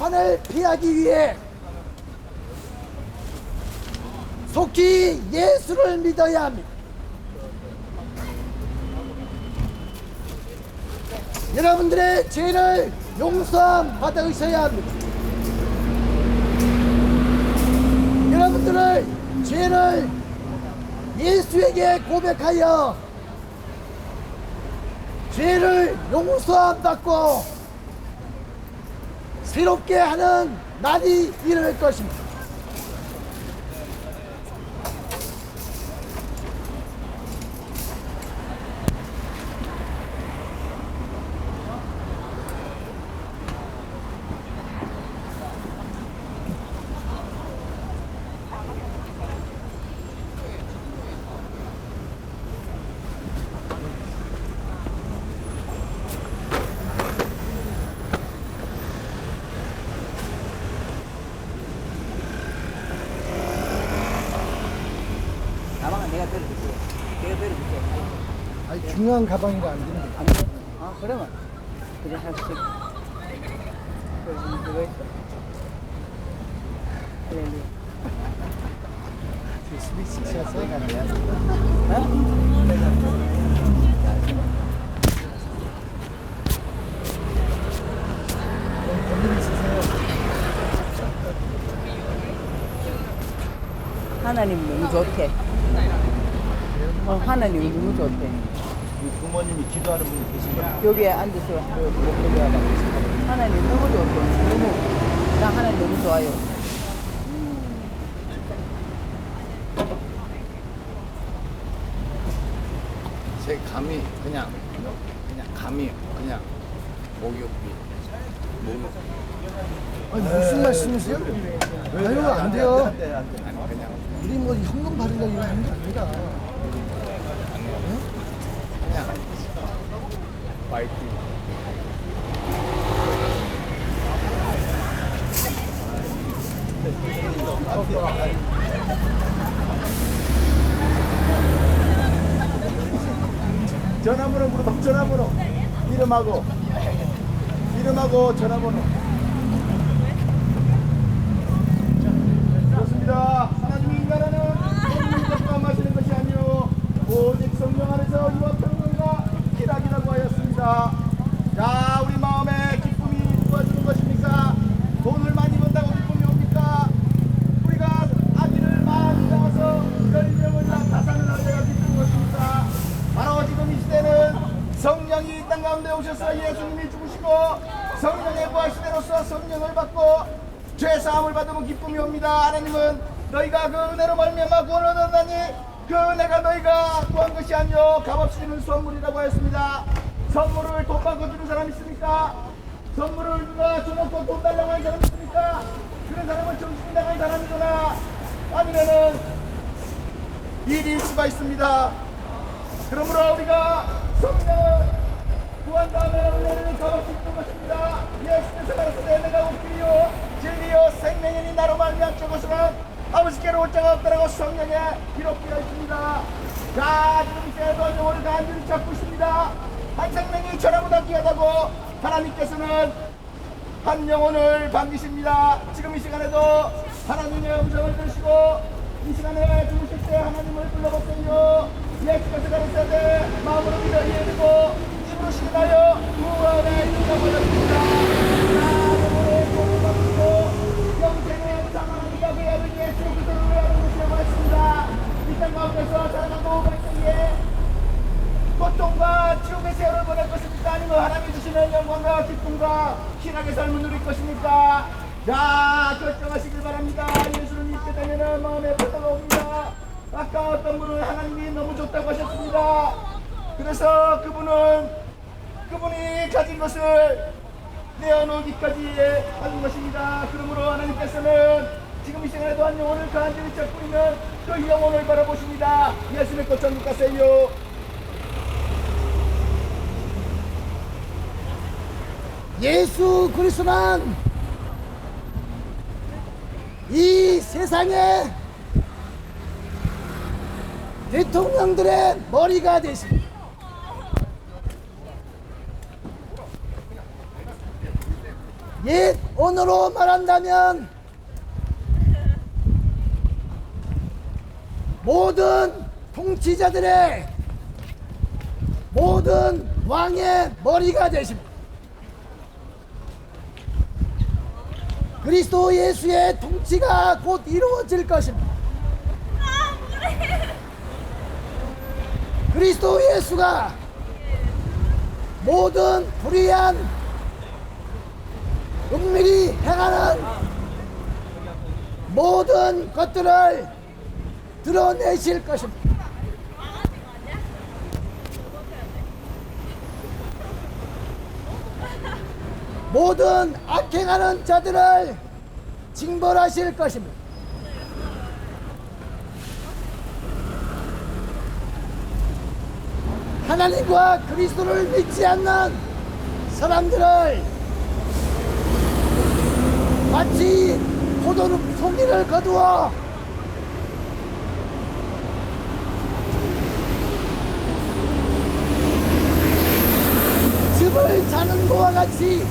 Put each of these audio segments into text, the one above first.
심판을 피하기 위해 속히 예수를 믿어야 합니다. 여러분들의 죄를 용서함 받으셔야 합니다. 여러분들의 죄를 예수에게 고백하여 죄를 용서함 받고 새롭게 하는 날이 이룰 것입니다. 가방은 내가 들어줄게. 내가 들어줄게. 아니, 중요한 가방이라 안 됩니다. 안 돼? 그러면 그래 하나씩. 그거 있어. 할렐루야. 스위치 샷 하나님 너무 좋대. 하나님 너무 좋대. 부모님이 기도하는 분이 계신가요? 여기에 앉아서 목소리 하다. 하나님 너무 좋대. 너무 나 하나님 너무 좋아요. 제 감이 그냥 감이 그냥 목욕이 아니, 무슨 말씀이세요? 아유, 안 돼요. 아니 그냥 우리 뭐 현금 받으려고 이거 하는 게 아니라. 그냥 파이팅. 전화번호 물어봐. 전화번호 이름하고 전화번호. 그렇습니다. 하나님이 인간하는 성령과 마시는 것이 아니요 오직 성령 안에서 유와 평강과 희락이라고 하였습니다. 자, 우리 마음에 기쁨이 누가 주는 것입니까? 돈을 많이 번다고 기쁨이 옵니까? 우리가 아기를 많이 낳아서 10명을 다산을 하려고 기쁜 것입니까? 바로 지금 이 시대는 성령이 이 땅 가운데 오셔서 예수님이 죽으시고 성령의 부활시대로서 성령을 받고 죄사함을 받으면 기쁨이 옵니다. 하나님은 너희가 그 은혜로 말미암아 구원을 얻었다니 그 은혜가 너희가 구한 것이 아니요 값없이 주는 선물이라고 하였습니다. 선물을 돈 받고 주는 사람 있습니까? 선물을 누가 줘놓고 돈 달라고 하는 사람 있습니까? 그런 사람은 정신이 나간 사람이거나 아니면은 일일 수가 있습니다. 그러므로 우리가 성령을 구한 다음에 은혜를 값없이 주는 것입니다. 예수께서 가르치되 내가 웃기요 진리요 생명이니 나로 말미암 저것은 아버지께로 올 자가 없다라고 성령에 기록되어 있습니다. 자, 지금 이 시대에도 영혼을 간절히 찾고 있습니다. 한 생명이 천하보다 귀하다고 하나님께서는 한 영혼을 반기십니다. 지금 이 시간에도 하나님의 음성을 들으시고 이 시간에 주무실 때 하나님을 불러보세요. 예수께서 가르치되 마음으로 믿어 이해되고 입으로 신하여 구원에 이른다고 하였습니다. 영혼의 구원을 받고 영생의 사망과 그 아버지 예수 그리스도를 위하는 것이라고 했습니다. 이 땅 가운데서 살아가고 백성의 고통과 지옥의 세월을 보낼 것입니까? 아니면 하나님이 주시는 영광과 기쁨과 희락의 삶을 누릴 것입니까? 자, 결정하시길 바랍니다. 예수를 믿게 되면 마음에 부담이 옵니다. 아까 어떤 분은 하나님이 너무 좋다고 하셨습니다. 그래서 그분이 가진 것을 내어놓기까지 하는 것입니다. 그러므로 하나님께서는 지금 이 시간에도 한 영혼을 간절히 찾고 있는 그 영혼을 바라보십니다. 예수 믿고 천국 가세요. 예수 그리스도는 이 세상에 대통령들의 머리가 되십니다. 옛 언어로 말한다면 모든 통치자들의 모든 왕의 머리가 되십니다. 그리스도 예수의 통치가 곧 이루어질 것입니다. 그리스도 예수가 모든 불의한 은밀히 행하는 모든 것들을 드러내실 것입니다. 모든 악행하는 자들을 징벌하실 것입니다. 하나님과 그리스도를 믿지 않는 사람들을 마치 포도즙 송이를 거두어 즙을 자는 것과 같이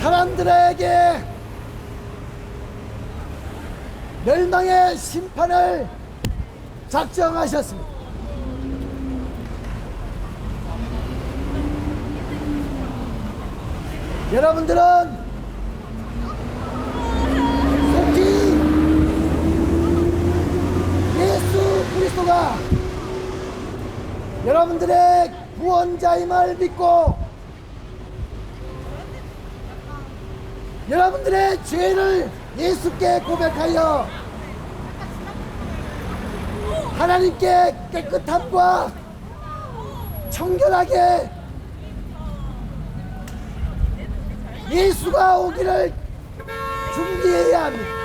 사람들에게 멸망의 심판을 작정하셨습니다. 여러분들은 속히 예수 그리스도가 여러분들의 구원자임을 믿고 여러분들의 죄를 예수께 고백하여 하나님께 깨끗함과 청결하게 예수가 오기를 준비해야 합니다.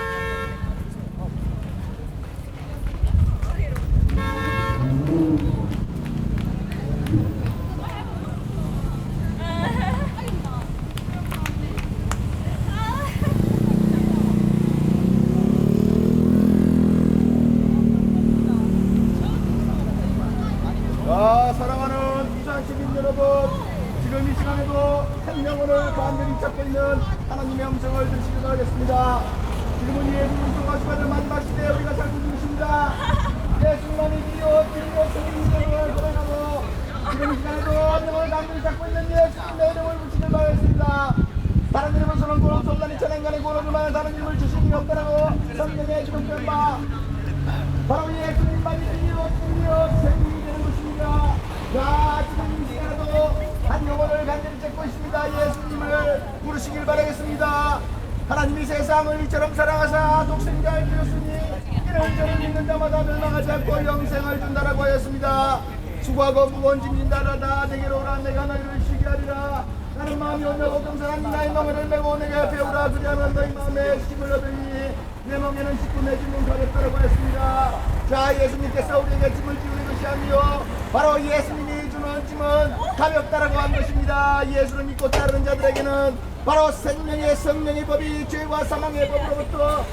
사랑하는 부산 시민 여러분, 지금 이 시간에도 생명을 간절히 찾고 있는 하나님의 음성을 들으시기 바라겠습니다. 지금은 예수 그리스도가 주관을 마지막 시대에 우리가 살고 있는 것입니다. 예수님만이 길이요 진리요 생명을 고백하고 지금 이 시간에도 생명을 간절히 찾고 있는 예수님의 이름을 부르시길 바라겠습니다. 다른 이름으로서는 고로 som단이 천행간의 고로지만 다른 이름을 주시니 없다라고 성경에 기록된 바 바로 예수님만이 길이요 진리요 생명이 되는 것입니다. 자, 지금 이 시간에도 한 영혼을 간절히 찾고 있습니다. 예수님을 부르시길 바라겠습니다. 하나님이 세상을 이처럼 사랑하사 독생자를 주셨으니 이를 저를 믿는 자마다 멸망하지 않고 영생을 준다라고 하였습니다. 수고하고 무거운 짐진 자라 내게로 오라. 내가 너희를 쉬게 하리라. 나는 마음이 온유하고 겸손한 나의 멍에를 메고 내게 배우라. 그리하면 너희 마음에 힘을 얻으니 내 멍에는 씻고 내 짐은 가볍다라고 했습니다. 자, 예수님께서 우리에게 짐을 지우는 것이 아니요 바로 예수님이 주는 짐은 가볍다라고 한 것입니다. 예수를 믿고 따르는 자들에게는 바로 생명의 성령의 법이 죄와 사망의 법으로부터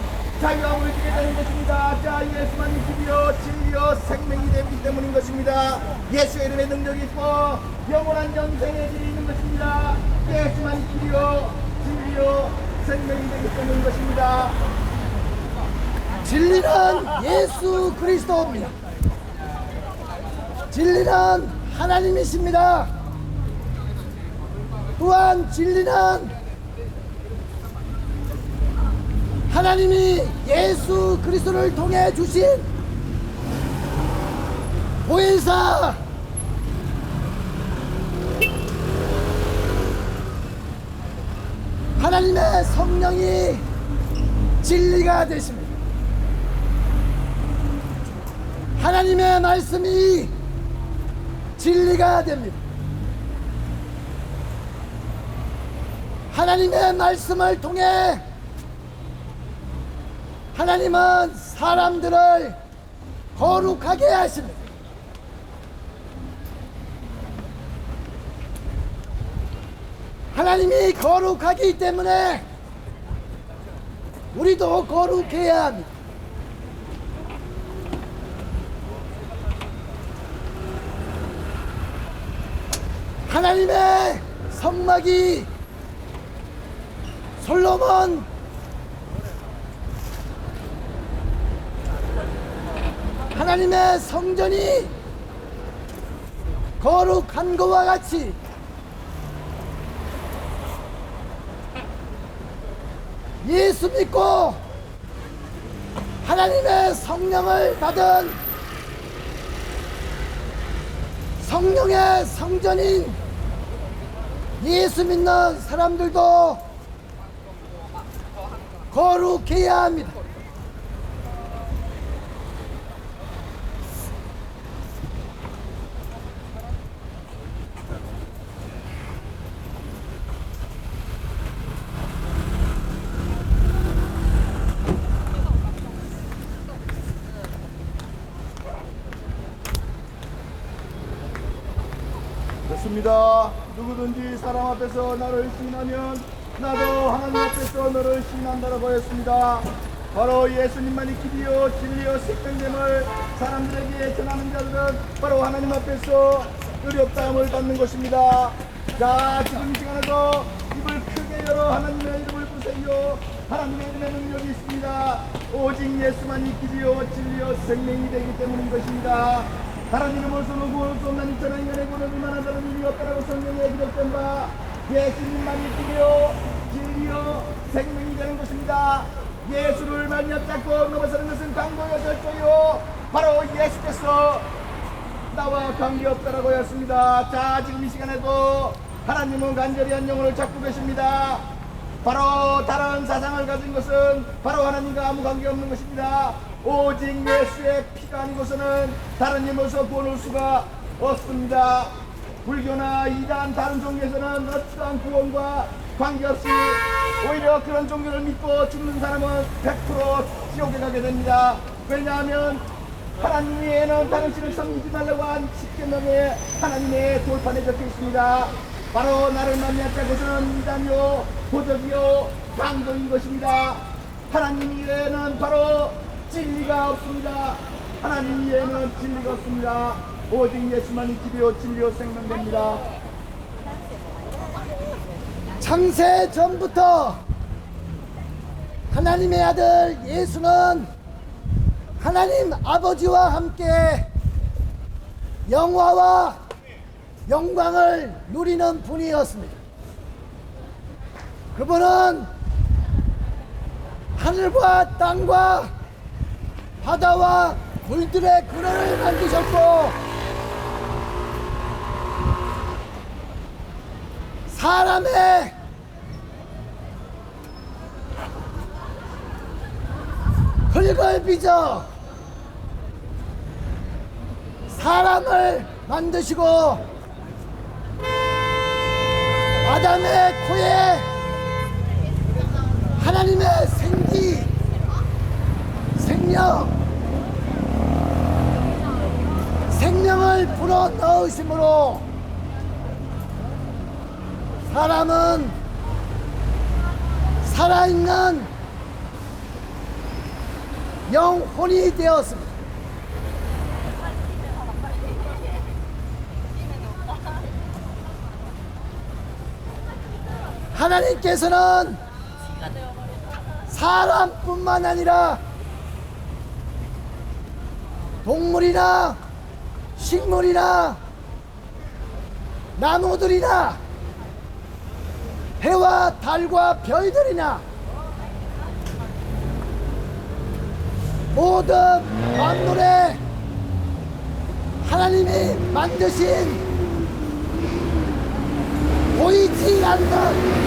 자유함을 주게 되는 것입니다. 자, 예수만이 길이요 진리요 생명이 되기 때문인 것입니다. 예수의 이름에 능력이 있고 영원한 영생의 길이 있는 것입니다. 예수만이 길이요 진리요 생명이 되기 때문인 것입니다. 진리는 예수 그리스도입니다. 진리는 하나님이십니다. 또한 진리는 하나님이 예수 그리스도를 통해 주신 보혜사 하나님의 성령이 진리가 되십니다. 하나님의 말씀이 진리가 됩니다. 하나님의 말씀을 통해 하나님은 사람들을 거룩하게 하십니다. 하나님이 거룩하기 때문에 우리도 거룩해야 합니다. 하나님의 성막이 솔로몬 하나님의 성전이 거룩한 것과 같이 예수 믿고 하나님의 성령을 받은 성령의 성전인 예수 믿는 사람들도 거룩해야 합니다. 그렇습니다. 누구든지 사람 앞에서 나를 시인하면 나도 하나님 앞에서 너를 시인한다라고 하였습니다. 바로 예수님만이 길이요 진리요 생명됨을 사람들에게 전하는 자들은 바로 하나님 앞에서 의롭다함을 받는 것입니다. 자, 지금 이 시간에도 입을 크게 열어 하나님의 이름을 부르세요. 하나님의 이름에 능력이 있습니다. 오직 예수만이 길이요 진리요 생명이 되기 때문인 것입니다. 다른 이름으로서는 구원을 수 없는 이처럼 인간의 구원을 이만한 다른 이름이 없다라고 성경에 기록된 바 예수님만이 길이요 진리요 생명이 되는 것입니다. 예수를 만약 잡고 넘어서는 것은 강도요 절도요 바로 예수께서 나와 관계없다라고 하였습니다. 자, 지금 이 시간에도 하나님은 간절히 한 영혼을 찾고 계십니다. 바로 다른 사상을 가진 것은 바로 하나님과 아무 관계없는 것입니다. 오직 예수의 피가 아니고서는 다른 힘으로서 구원할 수가 없습니다. 불교나 이단 다른 종교에서는 어떠한 구원과 관계없이 오히려 그런 종교를 믿고 죽는 사람은 100% 지옥에 가게 됩니다. 왜냐하면 하나님 외에는 다른 신을 섬기지 말라고 한 10계명에 하나님의 돌판에 적혀 있습니다. 바로 나를 만미하자 것은 이단이요 도적이요 강도인 것입니다. 하나님 외에는 바로 진리가 없습니다. 하나님 외에는 진리가 없습니다. 오직 예수만이 길이요 진리요 생명됩니다. 창세 전부터 하나님의 아들 예수는 하나님 아버지와 함께 영화와 영광을 누리는 분이었습니다. 그분은 하늘과 땅과 바다와 물들의 근원을 만드셨고 사람의 흙을 빚어 사람을 만드시고 아담의 코에 하나님의 생명을 불어 넣으심으로 사람은 살아있는 영혼이 되었습니다. 하나님께서는 사람뿐만 아니라 동물이나 식물이나 나무들이나 해와 달과 별들이나 모든 만물에 하나님이 만드신 보이지 않는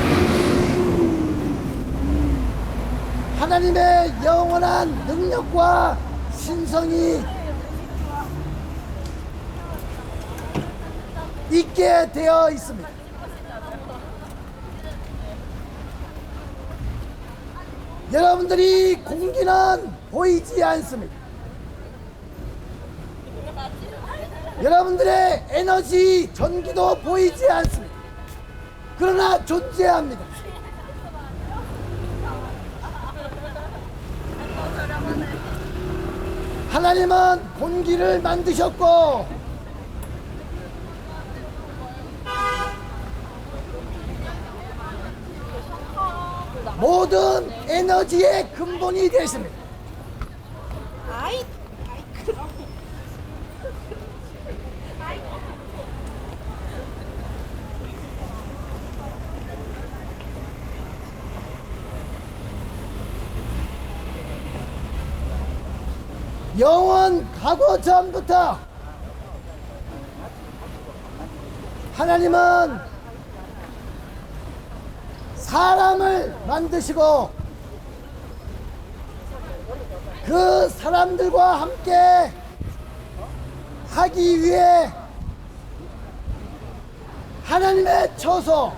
하나님의 영원한 능력과 신성이 있게 되어 있습니다. 여러분들이 공기는 보이지 않습니다. 여러분들의 에너지, 전기도 보이지 않습니다. 그러나 존재합니다. 하나님은 공기를 만드셨고 모든 에너지의 근본이 되십니다. 아이, 영원 가고 전부터 하나님은 사람을 만드시고 그 사람들과 함께 하기 위해 하나님의 처소,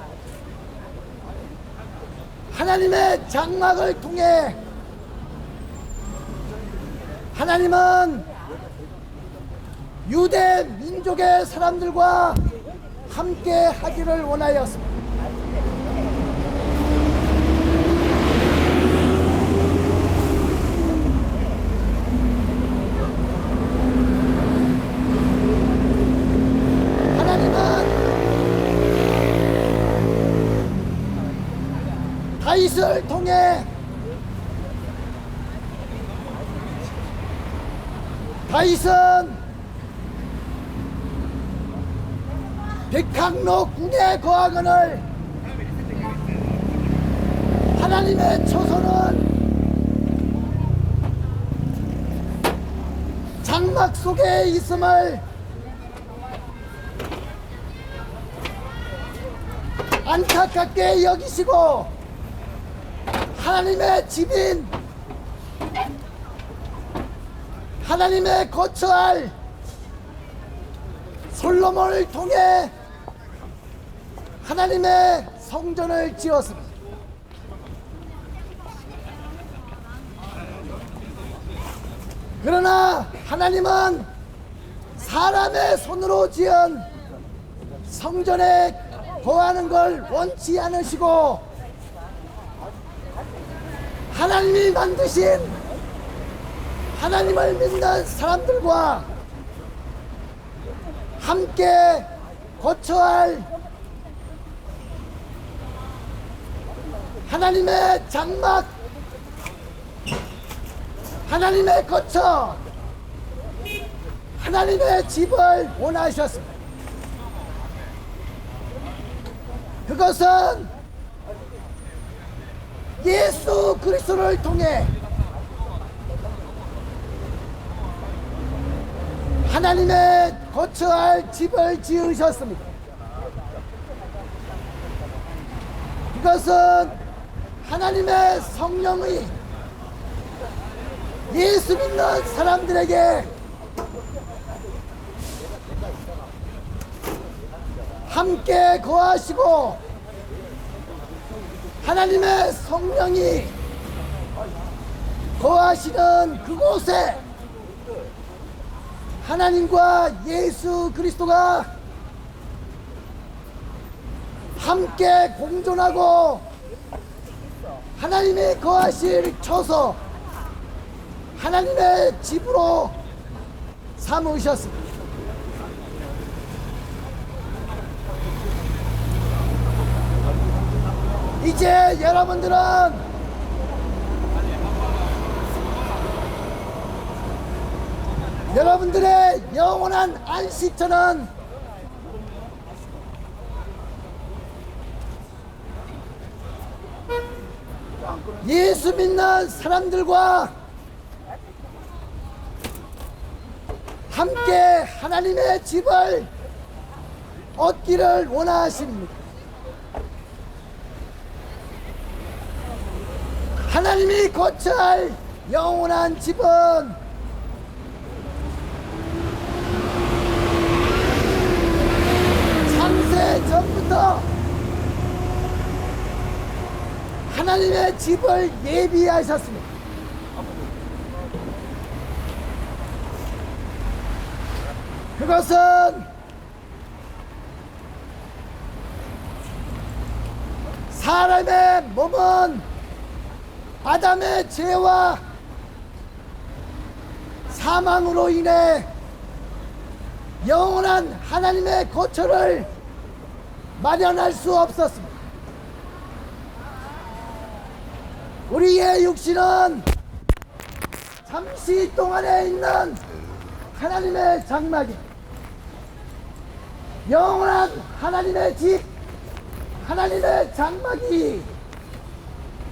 하나님의 장막을 통해 하나님은 유대 민족의 사람들과 함께 하기를 원하였습니다. 하나님은 다윗을 통해 다윗은 백항로 궁에 거하거늘 하나님의 초소는 장막 속에 있음을 안타깝게 여기시고 하나님의 집인 하나님의 거처할 솔로몬을 통해 하나님의 성전을 지었습니다. 그러나 하나님은 사람의 손으로 지은 성전에 거하는 걸 원치 않으시고 하나님이 만드신 하나님을 믿는 사람들과 함께 거처할 하나님의 장막, 하나님의 거처, 하나님의 집을 원하셨습니다. 그것은 예수 그리스도를 통해 하나님의 거처할 집을 지으셨습니다. 이것은 하나님의 성령이 예수 믿는 사람들에게 함께 거하시고 하나님의 성령이 거하시는 그곳에 하나님과 예수 그리스도가 함께 공존하고 하나님이 거하실 처소 하나님의 집으로 삼으셨습니다. 이제 여러분들은 여러분들의 영원한 안식처는 예수 믿는 사람들과 함께 하나님의 집을 얻기를 원하십니다. 하나님이 거처할 영원한 집은 창세 전부터 하나님의 집을 예비하셨습니다. 그것은 사람의 몸은 아담의 죄와 사망으로 인해 영원한 하나님의 거처를 마련할 수 없었습니다. 우리의 육신은 잠시 동안에 있는 하나님의 장막이, 영원한 하나님의 집, 하나님의 장막이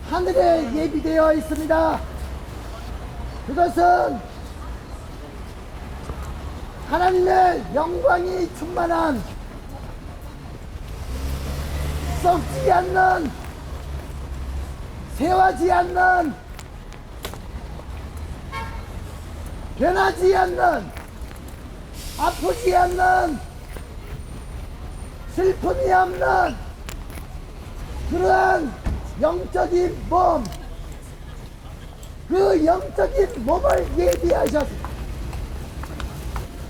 하늘에 예비되어 있습니다. 그것은 하나님의 영광이 충만한, 썩지 않는, 새하지 않는, 변하지 않는, 아프지 않는, 슬픔이 없는 그러한 영적인 몸, 그 영적인 몸을 예비하셨습니다.